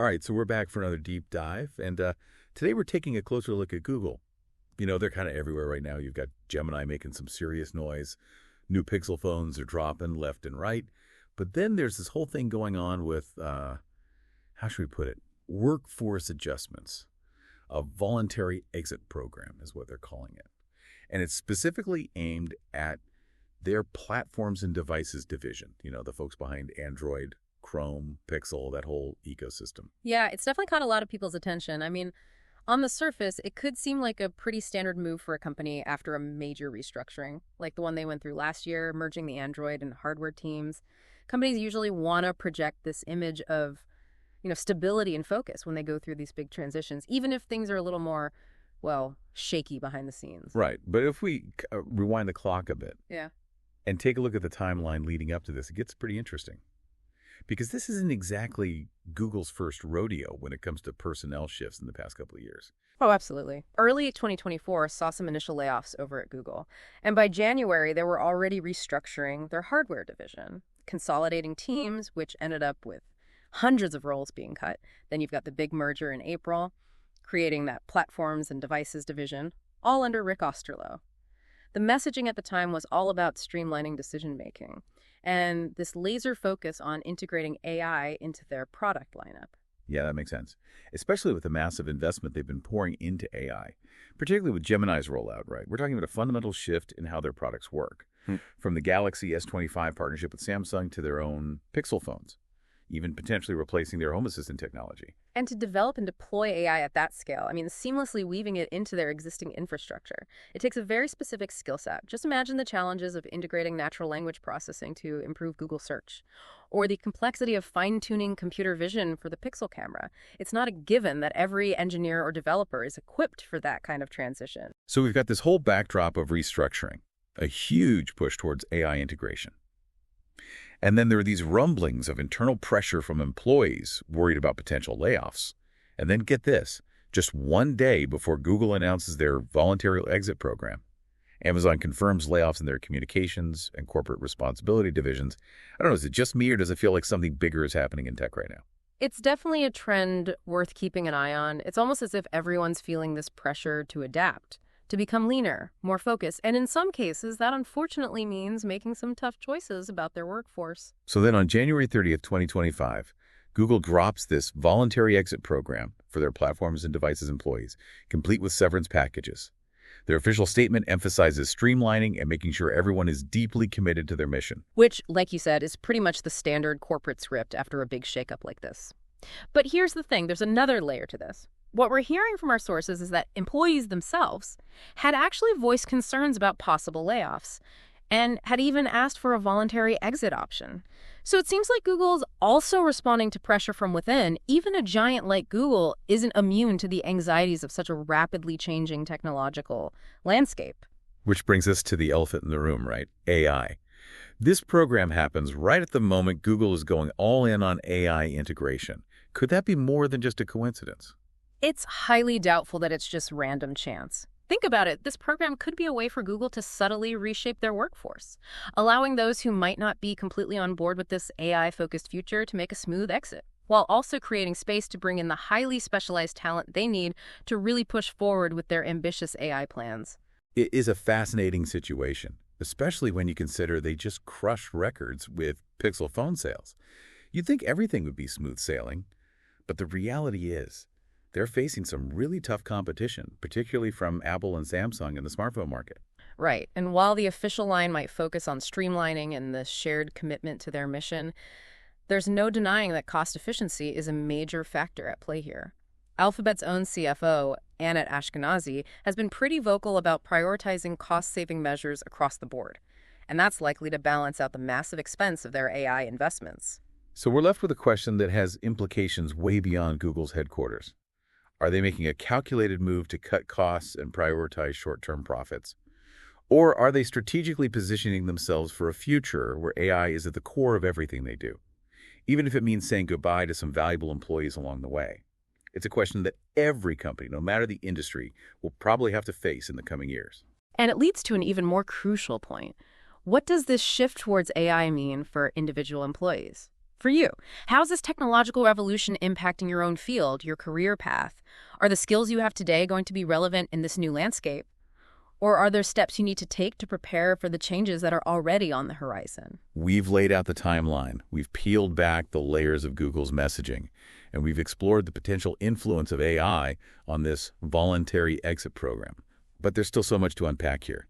All right, so we're back for another deep dive, and today we're taking a closer look at Google. You know, they're kind of everywhere right now. You've got Gemini making some serious noise. New Pixel phones are dropping left and right. But then there's this whole thing going on with, how should we put it, workforce adjustments. A voluntary exit program is what they're calling it. And it's specifically aimed at their platforms and devices division, you know, the folks behind Android, Chrome, Pixel, that whole ecosystem. Yeah, it's definitely caught a lot of people's attention. I mean, on the surface, it could seem like a pretty standard move for a company after a major restructuring, like the one they went through last year, merging the Android and hardware teams. Companies usually want to project this image of, stability and focus when they go through these big transitions, even if things are a little more, well, shaky behind the scenes. Right. But if we rewind the clock a bit and take a look at the timeline leading up to this, it gets pretty interesting. Because this isn't exactly Google's first rodeo when it comes to personnel shifts in the past couple of years. Oh, absolutely. Early 2024 saw some initial layoffs over at Google. And by January, they were already restructuring their hardware division, consolidating teams, which ended up with hundreds of roles being cut. Then you've got the big merger in April, creating that platforms and devices division, all under Rick Osterloh. The messaging at the time was all about streamlining decision-making and this laser focus on integrating AI into their product lineup. Yeah, that makes sense. Especially with the massive investment they've been pouring into AI, particularly with Gemini's rollout, right? We're talking about a fundamental shift in how their products work, from the Galaxy S25 partnership with Samsung to their own Pixel phones, even potentially replacing their Home Assistant technology. And to develop and deploy AI at that scale, seamlessly weaving it into their existing infrastructure. It takes a very specific skill set. Just imagine the challenges of integrating natural language processing to improve Google search, or the complexity of fine-tuning computer vision for the Pixel camera. It's not a given that every engineer or developer is equipped for that kind of transition. So we've got this whole backdrop of restructuring, a huge push towards AI integration. And then there are these rumblings of internal pressure from employees worried about potential layoffs. And then get this, just one day before Google announces their voluntary exit program, Amazon confirms layoffs in their communications and corporate responsibility divisions. I don't know, is it just me or does it feel like something bigger is happening in tech right now? It's definitely a trend worth keeping an eye on. It's almost as if everyone's feeling this pressure to adapt, to become leaner, more focused, and in some cases, that unfortunately means making some tough choices about their workforce. So then on January 30th, 2025, Google drops this voluntary exit program for their platforms and devices employees, complete with severance packages. Their official statement emphasizes streamlining and making sure everyone is deeply committed to their mission. Which, like you said, is pretty much the standard corporate script after a big shakeup like this. But here's the thing, there's another layer to this. What we're hearing from our sources is that employees themselves had actually voiced concerns about possible layoffs and had even asked for a voluntary exit option. So it seems like Google's also responding to pressure from within. Even a giant like Google isn't immune to the anxieties of such a rapidly changing technological landscape. Which brings us to the elephant in the room, right? AI. This program happens right at the moment Google is going all in on AI integration. Could that be more than just a coincidence? It's highly doubtful that it's just random chance. Think about it. This program could be a way for Google to subtly reshape their workforce, allowing those who might not be completely on board with this AI-focused future to make a smooth exit, while also creating space to bring in the highly specialized talent they need to really push forward with their ambitious AI plans. It is a fascinating situation, especially when you consider they just crushed records with Pixel phone sales. You'd think everything would be smooth sailing, but the reality is, they're facing some really tough competition, particularly from Apple and Samsung in the smartphone market. Right. And while the official line might focus on streamlining and the shared commitment to their mission, there's no denying that cost efficiency is a major factor at play here. Alphabet's own CFO, Anat Ashkenazi, has been pretty vocal about prioritizing cost-saving measures across the board. And that's likely to balance out the massive expense of their AI investments. So we're left with a question that has implications way beyond Google's headquarters. Are they making a calculated move to cut costs and prioritize short-term profits? Or are they strategically positioning themselves for a future where AI is at the core of everything they do, even if it means saying goodbye to some valuable employees along the way? It's a question that every company, no matter the industry, will probably have to face in the coming years. And it leads to an even more crucial point. What does this shift towards AI mean for individual employees? For you, how's this technological revolution impacting your own field, your career path? Are the skills you have today going to be relevant in this new landscape? Or are there steps you need to take to prepare for the changes that are already on the horizon? We've laid out the timeline. We've peeled back the layers of Google's messaging, and we've explored the potential influence of AI on this voluntary exit program. But there's still so much to unpack here.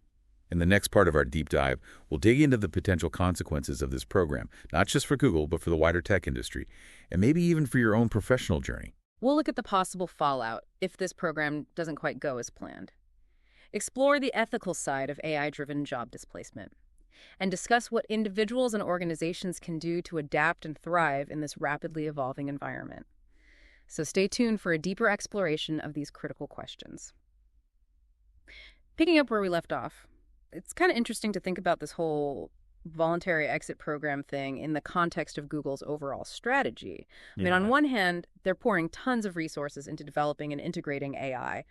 In the next part of our deep dive, we'll dig into the potential consequences of this program, not just for Google, but for the wider tech industry, and maybe even for your own professional journey. We'll look at the possible fallout if this program doesn't quite go as planned. Explore the ethical side of AI-driven job displacement, and discuss what individuals and organizations can do to adapt and thrive in this rapidly evolving environment. So stay tuned for a deeper exploration of these critical questions. Picking up where we left off, it's kind of interesting to think about this whole voluntary exit program thing in the context of Google's overall strategy. I mean, on one hand, they're pouring tons of resources into developing and integrating AI,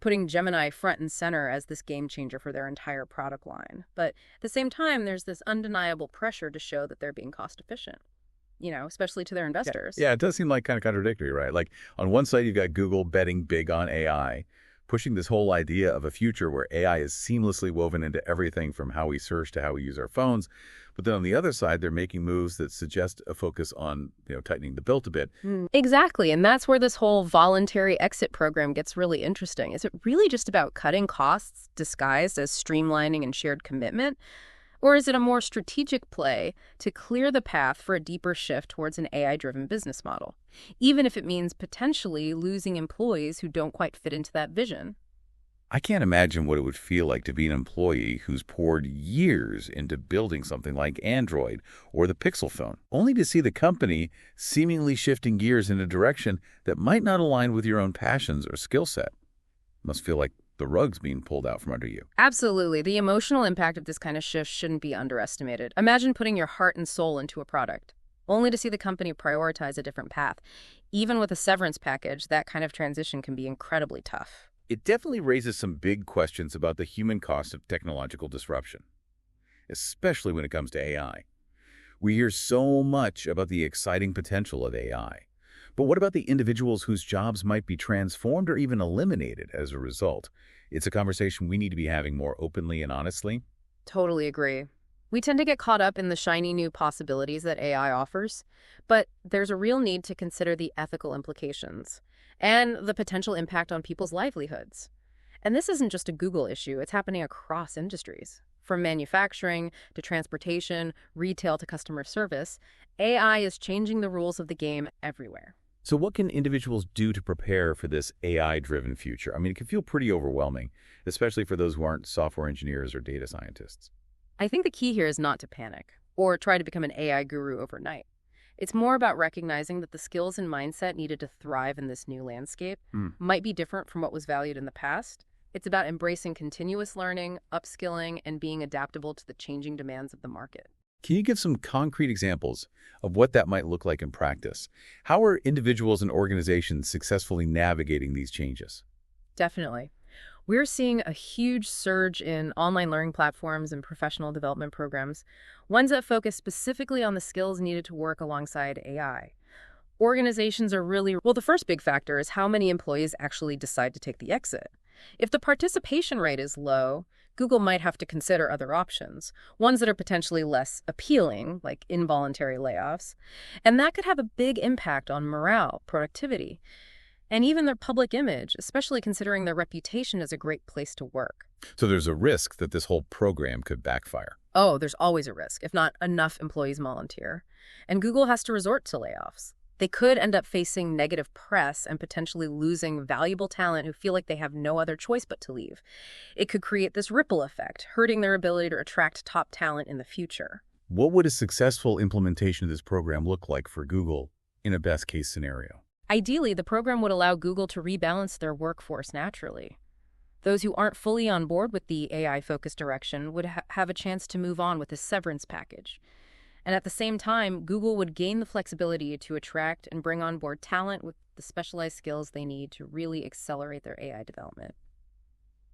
putting Gemini front and center as this game changer for their entire product line. But at the same time, there's this undeniable pressure to show that they're being cost efficient, especially to their investors. Yeah, it does seem like kind of contradictory, right? Like on one side, you've got Google betting big on AI, pushing this whole idea of a future where AI is seamlessly woven into everything from how we search to how we use our phones. But then on the other side, they're making moves that suggest a focus on, tightening the belt a bit. Exactly. And that's where this whole voluntary exit program gets really interesting. Is it really just about cutting costs disguised as streamlining and shared commitment? Or is it a more strategic play to clear the path for a deeper shift towards an AI-driven business model, even if it means potentially losing employees who don't quite fit into that vision? I can't imagine what it would feel like to be an employee who's poured years into building something like Android or the Pixel phone, only to see the company seemingly shifting gears in a direction that might not align with your own passions or skill set. Must feel like the rug's being pulled out from under you. Absolutely. The emotional impact of this kind of shift shouldn't be underestimated. Imagine putting your heart and soul into a product, only to see the company prioritize a different path. Even with a severance package, that kind of transition can be incredibly tough. It definitely raises some big questions about the human cost of technological disruption, especially when it comes to AI. We hear so much about the exciting potential of AI. But what about the individuals whose jobs might be transformed or even eliminated as a result? It's a conversation we need to be having more openly and honestly. Totally agree. We tend to get caught up in the shiny new possibilities that AI offers, but there's a real need to consider the ethical implications and the potential impact on people's livelihoods. And this isn't just a Google issue, it's happening across industries. From manufacturing to transportation, retail to customer service, AI is changing the rules of the game everywhere. So what can individuals do to prepare for this AI-driven future? I mean, it can feel pretty overwhelming, especially for those who aren't software engineers or data scientists. I think the key here is not to panic or try to become an AI guru overnight. It's more about recognizing that the skills and mindset needed to thrive in this new landscape might be different from what was valued in the past. It's about embracing continuous learning, upskilling, and being adaptable to the changing demands of the market. Can you give some concrete examples of what that might look like in practice? How are individuals and organizations successfully navigating these changes? Definitely. We're seeing a huge surge in online learning platforms and professional development programs, ones that focus specifically on the skills needed to work alongside AI. Organizations are the first big factor is how many employees actually decide to take the exit. If the participation rate is low, Google might have to consider other options, ones that are potentially less appealing, like involuntary layoffs. And that could have a big impact on morale, productivity, and even their public image, especially considering their reputation as a great place to work. So there's a risk that this whole program could backfire. Oh, there's always a risk, if not enough employees volunteer. And Google has to resort to layoffs. They could end up facing negative press and potentially losing valuable talent who feel like they have no other choice but to leave. It could create this ripple effect, hurting their ability to attract top talent in the future. What would a successful implementation of this program look like for Google in a best-case scenario? Ideally, the program would allow Google to rebalance their workforce naturally. Those who aren't fully on board with the AI-focused direction would have a chance to move on with a severance package. And at the same time, Google would gain the flexibility to attract and bring on board talent with the specialized skills they need to really accelerate their AI development.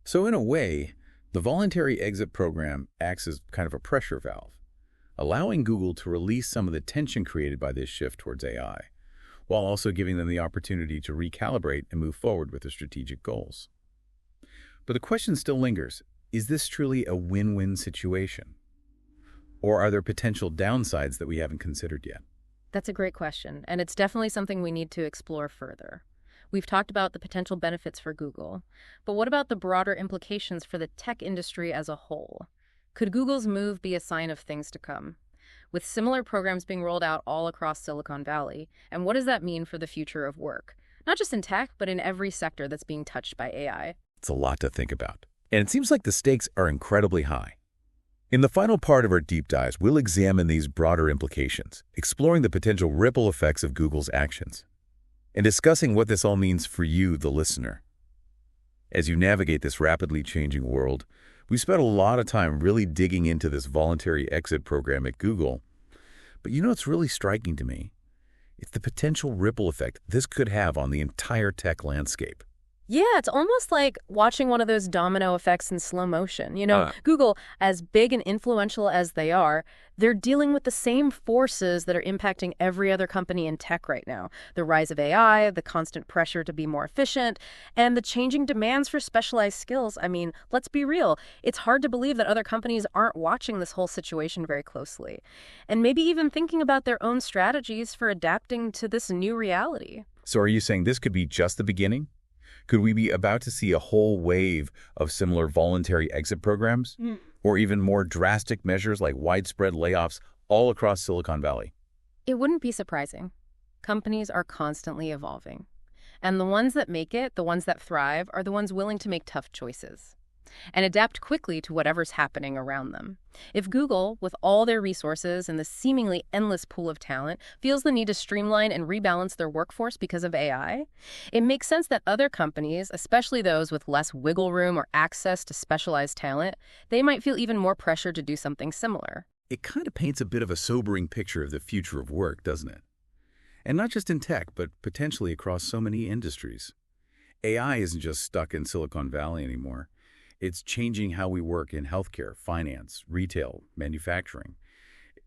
So in a way, the voluntary exit program acts as kind of a pressure valve. allowing Google to release some of the tension created by this shift towards AI, while also giving them the opportunity to recalibrate and move forward with their strategic goals. But the question still lingers, is this truly a win-win situation? Or are there potential downsides that we haven't considered yet? That's a great question, and it's definitely something we need to explore further. We've talked about the potential benefits for Google, but what about the broader implications for the tech industry as a whole? Could Google's move be a sign of things to come, with similar programs being rolled out all across Silicon Valley? And what does that mean for the future of work? Not just in tech, but in every sector that's being touched by AI. It's a lot to think about. And it seems like the stakes are incredibly high. In the final part of our deep dives, we'll examine these broader implications, exploring the potential ripple effects of Google's actions, and discussing what this all means for you, the listener. As you navigate this rapidly changing world, we spent a lot of time really digging into this voluntary exit program at Google. But you know what's really striking to me? It's the potential ripple effect this could have on the entire tech landscape. Yeah, it's almost like watching one of those domino effects in slow motion. Google, as big and influential as they are, they're dealing with the same forces that are impacting every other company in tech right now. The rise of AI, the constant pressure to be more efficient, and the changing demands for specialized skills. I mean, let's be real. It's hard to believe that other companies aren't watching this whole situation very closely, and maybe even thinking about their own strategies for adapting to this new reality. So are you saying this could be just the beginning? Could we be about to see a whole wave of similar voluntary exit programs? Or even more drastic measures like widespread layoffs all across Silicon Valley? It wouldn't be surprising. Companies are constantly evolving. And the ones that make it, the ones that thrive, are the ones willing to make tough choices and adapt quickly to whatever's happening around them. If Google, with all their resources and the seemingly endless pool of talent, feels the need to streamline and rebalance their workforce because of AI, it makes sense that other companies, especially those with less wiggle room or access to specialized talent, they might feel even more pressure to do something similar. It kind of paints a bit of a sobering picture of the future of work, doesn't it? And not just in tech, but potentially across so many industries. AI isn't just stuck in Silicon Valley anymore. It's changing how we work in healthcare, finance, retail, manufacturing.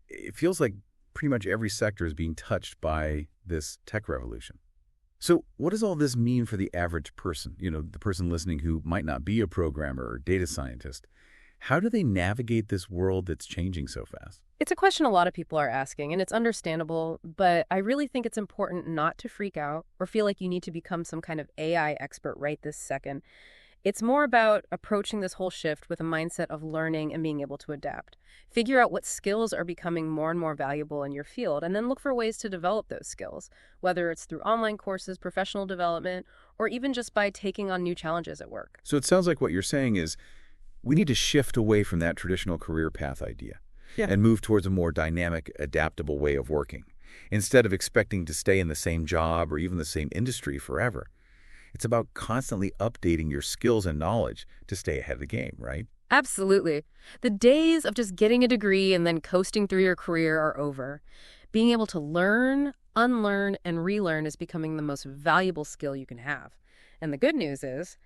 It feels like pretty much every sector is being touched by this tech revolution. So what does all this mean for the average person, the person listening who might not be a programmer or data scientist? How do they navigate this world that's changing so fast? It's a question a lot of people are asking, and it's understandable, but I really think it's important not to freak out or feel like you need to become some kind of AI expert right this second. It's more about approaching this whole shift with a mindset of learning and being able to adapt. Figure out what skills are becoming more and more valuable in your field, and then look for ways to develop those skills, whether it's through online courses, professional development, or even just by taking on new challenges at work. So it sounds like what you're saying is we need to shift away from that traditional career path idea and move towards a more dynamic, adaptable way of working, instead of expecting to stay in the same job or even the same industry forever. It's about constantly updating your skills and knowledge to stay ahead of the game, right? Absolutely. The days of just getting a degree and then coasting through your career are over. Being able to learn, unlearn, and relearn is becoming the most valuable skill you can have. And the good news is,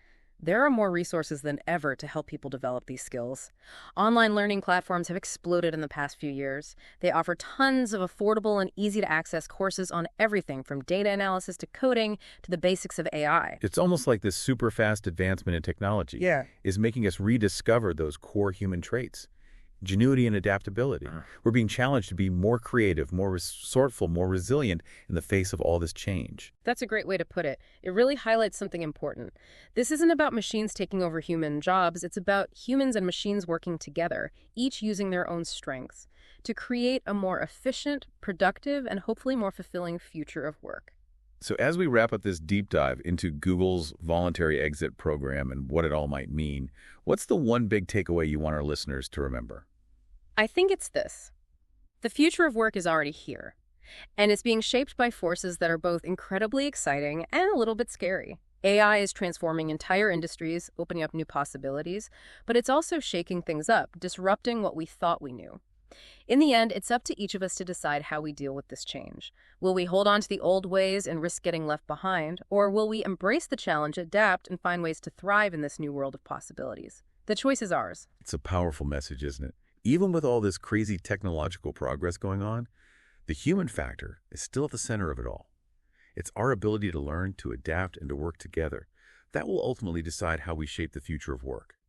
there are more resources than ever to help people develop these skills. Online learning platforms have exploded in the past few years. They offer tons of affordable and easy-to-access courses on everything from data analysis to coding to the basics of AI. It's almost like this super fast advancement in technology is making us rediscover those core human traits. Ingenuity and adaptability. We're being challenged to be more creative, more resourceful, more resilient in the face of all this change. That's a great way to put it. It really highlights something important. This isn't about machines taking over human jobs. It's about humans and machines working together, each using their own strengths, to create a more efficient, productive, and hopefully more fulfilling future of work. So as we wrap up this deep dive into Google's voluntary exit program and what it all might mean, what's the one big takeaway you want our listeners to remember? I think it's this. The future of work is already here, and it's being shaped by forces that are both incredibly exciting and a little bit scary. AI is transforming entire industries, opening up new possibilities, but it's also shaking things up, disrupting what we thought we knew. In the end, it's up to each of us to decide how we deal with this change. Will we hold on to the old ways and risk getting left behind, or will we embrace the challenge, adapt, and find ways to thrive in this new world of possibilities? The choice is ours. It's a powerful message, isn't it? Even with all this crazy technological progress going on, the human factor is still at the center of it all. It's our ability to learn, to adapt, and to work together that will ultimately decide how we shape the future of work.